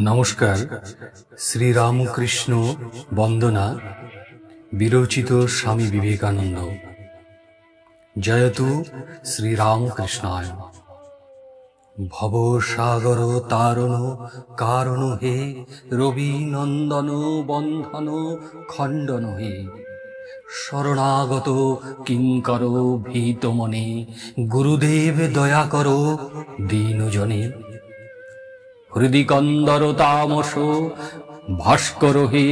নমস্কার। শ্রীরামকৃষ্ণ বন্দনা বিরচিত স্বামী বিবেকানন্দ। জয়তু শ্রীরামকৃষ্ণায়। ভবসাগর তারণ কারণ হে, রবি নন্দন বন্ধন খণ্ডন হে। শরণাগত কিঙ্কর ভীত মনে, গুরুদেব দয়া কর দীনজনে। হৃদি কন্দর তামস ভাস্কর হে,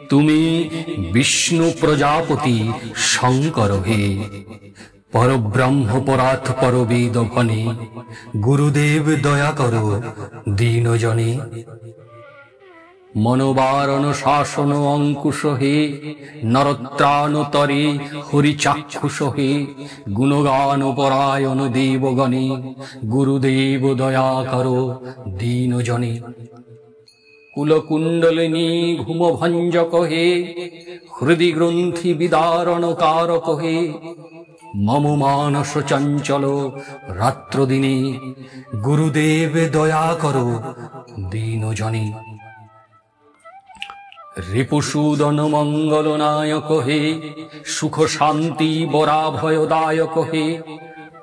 তুমি বিষ্ণু প্রজাপতি শঙ্কর হে। পরব্রহ্ম পরাৎ পরবেদ ভনে, গুরুদেব দয়া কর দীনজনে। মনোবারণ শাসন অঙ্কুশ হে, নরত্রাণ তরে হরিচাক্ষুষ হে। গুণগান পরায়ণ দেবগণে, গুরুদেব দয়া কর দীনজনে। কুলকুণ্ডলিনী ঘুমভঞ্জক হে, হৃদি গ্রন্থি বিদারণ কারক হে। মম মানস চঞ্চল রাত্র দিনে, গুরুদেব দয়া কর দীনজনে। রিপুসূদন মঙ্গল নায়ক হে, সুখ শান্তি বরাভয়দায়ক হে।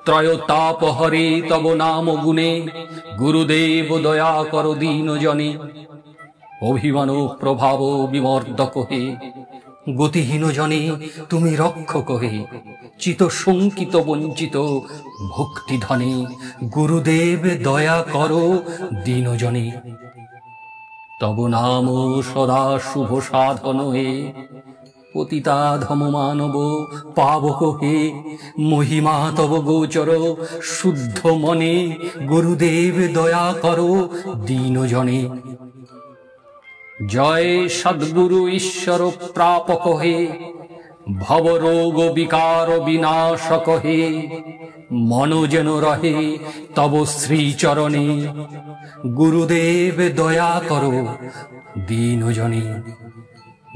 ত্রয়তাপ হরে তব নাম গুণে, গুরুদেব দয়া কর দীনজনে। অভিমান প্রভাব বিমর্দক হে, গতিহীন জনে তুমি রক্ষক হে। চিত শঙ্কিত বঞ্চিত ভক্তি ধনে, গুরুদেব দয়া কর দীনজনে। তব নাম সদা শুভ সাধন হে, পতিতা ধম মানব পাবক হে। মহিমা তব গোচর শুদ্ধ মনে, গুরুদেব দয়া কর দীনজনে। জয় সদ্গুরু ঈশ্বর প্রাপক হে, ভবরোগ বিকার বিনাশক হে। মন যেন রহে তব শ্রীচরণে, গুরুদেব দয়া কর দীনজনে।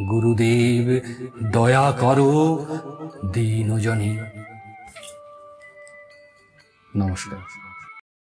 গুরুদেব দয়া কর দীনজনে। নমস্কার।